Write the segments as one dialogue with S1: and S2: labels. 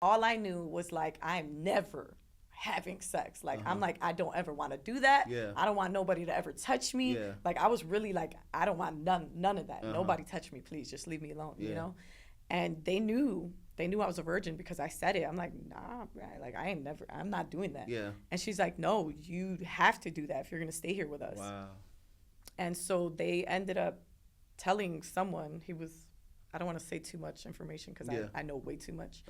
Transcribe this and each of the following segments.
S1: All I knew was like, I'm never having sex. Like, I'm like, I don't ever want to do that.
S2: Yeah.
S1: I don't want nobody to ever touch me.
S2: Yeah.
S1: Like, I was really like, I don't want none of that.
S2: Uh-huh.
S1: Nobody touch me, please. Just leave me alone,
S2: Yeah.
S1: you know? And they knew I was a virgin because I said it. I'm like, nah, like I'm not doing that.
S2: Yeah.
S1: And she's like, no, you have to do that if you're going to stay here with us.
S2: Wow.
S1: And so they ended up telling someone. I don't want to say too much information because
S2: Yeah.
S1: I know way too much.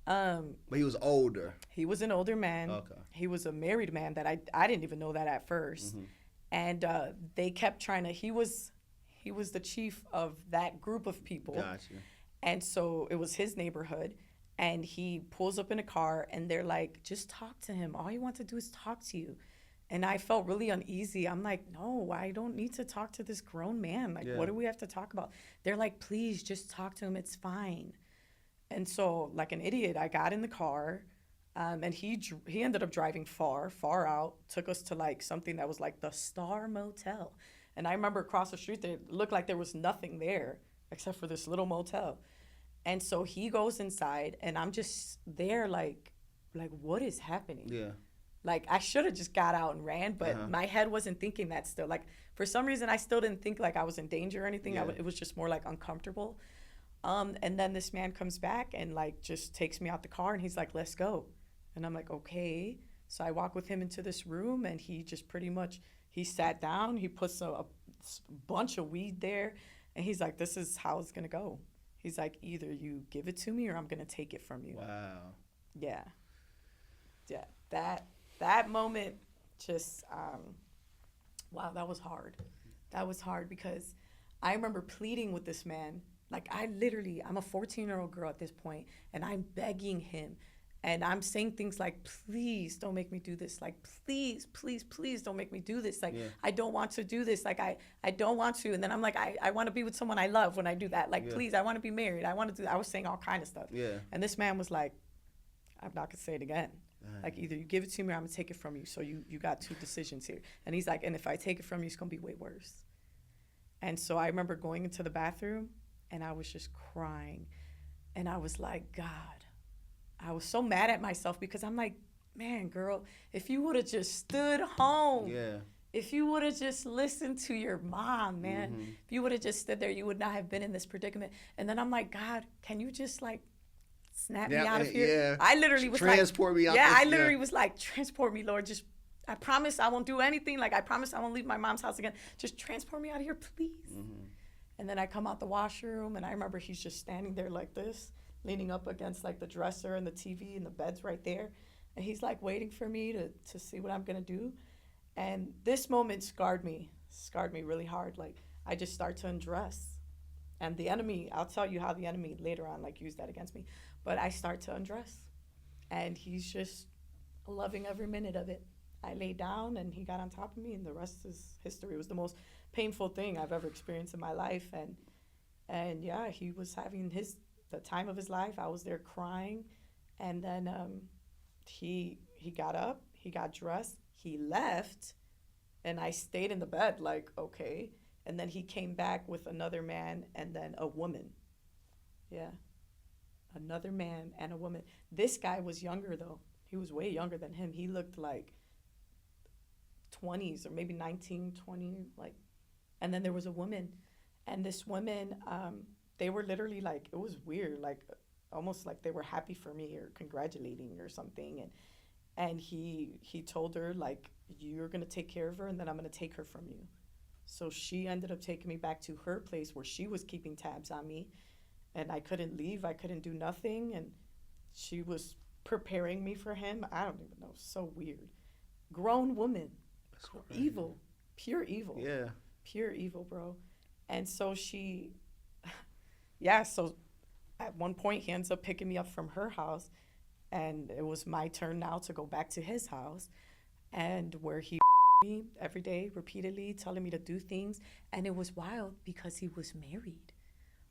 S2: But he was older.
S1: He was an older man.
S2: Okay.
S1: He was a married man that I didn't even know that at first. And they kept trying to, he was the chief of that group of people.
S2: Gotcha.
S1: And so it was his neighborhood. And he pulls up in a car and they're like, just talk to him. All he wants to do is talk to you. And I felt really uneasy. I'm like, no, I don't need to talk to this grown man. Like,
S2: Yeah.
S1: what do we have to talk about? They're like, please just talk to him. It's fine. And so, like an idiot, I got in the car, and he ended up driving far out, took us to like something that was like the Star Motel. And I remember across the street, it looked like there was nothing there except for this little motel. And so he goes inside, and I'm just there like what is happening?
S2: Yeah.
S1: Like, I should have just got out and ran, but my head wasn't thinking that still. Like, for some reason, I still didn't think like I was in danger or anything.
S2: Yeah.
S1: It was just more like uncomfortable. And then this man comes back and like just takes me out the car and he's like, let's go. And I'm like, okay. So I walk with him into this room and he just pretty much, he sat down, he puts a bunch of weed there and he's like, this is how it's going to go. He's like, either you give it to me or I'm going to take it from you.
S2: Wow.
S1: Yeah. That moment just, wow, that was hard. That was hard because I remember pleading with this man. Like, I'm a 14-year-old girl at this point, and I'm begging him. And I'm saying things like, please don't make me do this. Like, please, please, please don't make me do this. Like,
S2: Yeah.
S1: I don't want to do this. Like, I don't want to. And then I'm like, I want to be with someone I love when I do that. Like,
S2: Yeah.
S1: please, I want to be married. I want to do that. I was saying all kind of stuff.
S2: Yeah.
S1: And this man was like, I'm not going to say it again.
S2: Dang.
S1: Like, either you give it to me or I'm going to take it from you. So you got two decisions here. And he's like, and if I take it from you, it's going to be way worse. And so I remember going into the bathroom and I was just crying. And I was like, God, I was so mad at myself because I'm like, man, girl, if you would have just stood home.
S2: Yeah.
S1: If you would have just listened to your mom, man. If you would have just stood there, you would not have been in this predicament. And then I'm like, God, can you just like snap me out of here?
S2: Yeah.
S1: I literally was
S2: transport me out.
S1: yeah,
S2: this,
S1: I literally was like, transport me, Lord. Just, I promise I won't do anything. Like, I promise I won't leave my mom's house again. Just transport me out of here, please. And then I come out the washroom, and I remember he's just standing there like this, leaning up against like the dresser and the TV and the bed's right there. And he's like waiting for me to see what I'm going to do. And this moment scarred me really hard. Like, I just start to undress. And the enemy, I'll tell you how the enemy later on like used that against me. But I start to undress. And he's just loving every minute of it. I lay down and he got on top of me, and the rest is history. It was the most painful thing I've ever experienced in my life. And yeah, he was having the time of his life. I was there crying. And then he got up, he got dressed, he left, and I stayed in the bed like, okay. And then he came back with another man and then a woman. Yeah. Another man and a woman. This guy was younger though. He was way younger than him. He looked like 20s or maybe 19, 20, like. And then there was a woman. And this woman, they were literally like, it was weird, like almost like they were happy for me or congratulating or something. And he told her, like, you're going to take care of her and then I'm going to take her from you. So she ended up taking me back to her place where she was keeping tabs on me. And I couldn't leave. I couldn't do nothing. And she was preparing me for him. I don't even know. So weird. Grown woman. Evil. Pure evil.
S2: Yeah.
S1: Pure evil, bro. And so yeah, so at one point he ends up picking me up from her house. And it was my turn now to go back to his house. And where he me every day, repeatedly, telling me to do things. And it was wild because he was married.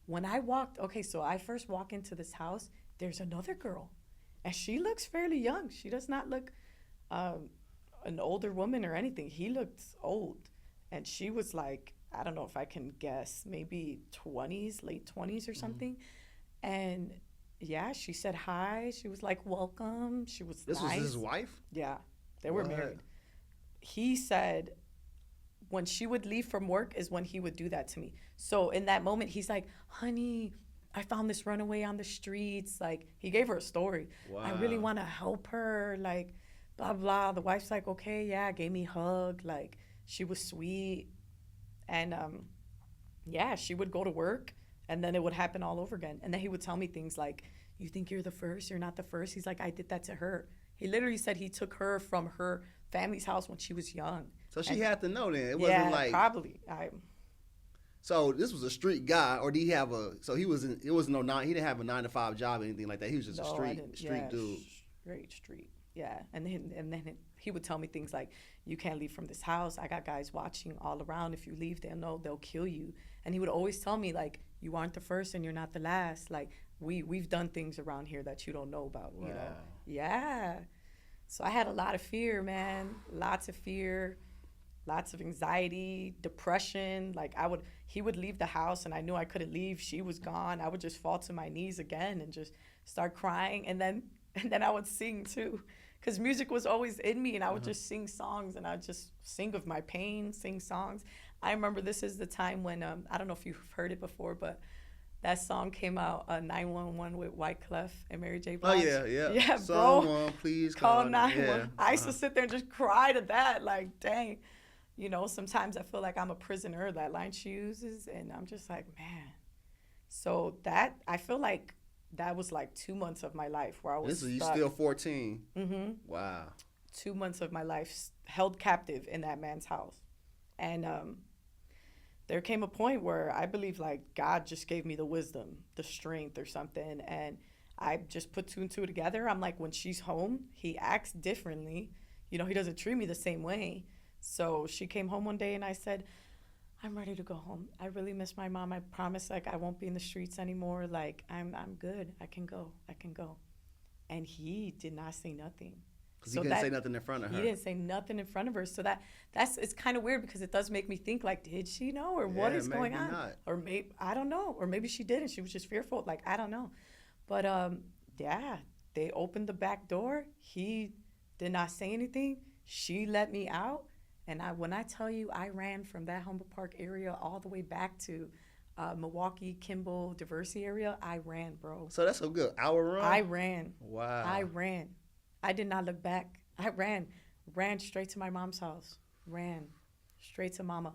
S1: When I walked, okay, so I first walk into this house, there's another girl. And she looks fairly young. She does not look an older woman or anything. He looked old. And she was like, I don't know if I can guess, maybe 20s, late 20s or something. And Yeah, she said hi. She was like, welcome. She was
S2: This
S1: nice.
S2: was his wife?
S1: Yeah, they were
S2: What?
S1: married. He said when she would leave from work is when he would do that to me. So in that moment, he's like, honey, I found this runaway on the streets. Like, he gave her a story.
S2: Wow.
S1: I really want to help her. Like, blah, blah. The wife's like, okay, yeah, gave me a hug. Like, she was sweet. And, yeah, she would go to work, and then it would happen all over again. And then he would tell me things like, you think you're the first? You're not the first? He's like, I did that to her. He literally said he took her from her family's house when she was young.
S2: So she had to know then. It
S1: Yeah,
S2: wasn't like
S1: probably.
S2: So this was a street guy, or did he have a? So he was. It was no nine. He didn't have a 9 to 5 job or anything like that. He was just a street dude.
S1: Straight street. Yeah, and then he would tell me things like, "You can't leave from this house. I got guys watching all around. If you leave, they'll know. They'll kill you." And he would always tell me like, "You aren't the first, and you're not the last. Like we've done things around here that you don't know about.
S2: Wow.
S1: You know." Yeah. So I had a lot of fear, man. Lots of fear. Lots of anxiety, depression. Like he would leave the house and I knew I couldn't leave. She was gone. I would just fall to my knees again and just start crying. And then I would sing too, because music was always in me, and I would just sing songs, and I'd just sing of my pain, sing songs. I remember this is the time when, I don't know if you've heard it before, but that song came out, 911 with Wyclef and Mary J. Blige.
S2: Oh, yeah.
S1: Yeah, bro.
S2: Someone please
S1: call 911.
S2: Yeah.
S1: I used to sit there and just cry to that, like, dang. You know, sometimes I feel like I'm a prisoner, that line she uses, and I'm just like, man. So that, I feel like that was like 2 months of my life where I was
S2: You
S1: stuck.
S2: still 14.
S1: Mm-hmm.
S2: Wow.
S1: 2 months of my life held captive in that man's house. And there came a point where I believe like God just gave me the wisdom, the strength or something. And I just put two and two together. I'm like, when she's home, he acts differently. You know, he doesn't treat me the same way. So she came home one day and I said, I'm ready to go home. I really miss my mom. I promise, like, I won't be in the streets anymore. Like, I'm good. I can go. And he did not say nothing.
S2: Because he couldn't say nothing in front of her.
S1: He didn't say nothing in front of her. So it's kind of weird, because it does make me think, like, did she know, or what is going on?
S2: Not.
S1: Or maybe, I don't know. Or maybe she didn't. She was just fearful. Like, I don't know. But, yeah, they opened the back door. He did not say anything. She let me out. And when I tell you, I ran from that Humboldt Park area all the way back to Milwaukee, Kimball, Diversity area. I ran, bro.
S2: So that's a good hour run?
S1: I ran.
S2: Wow.
S1: I ran. I did not look back. I ran straight to my mom's house. Ran straight to mama.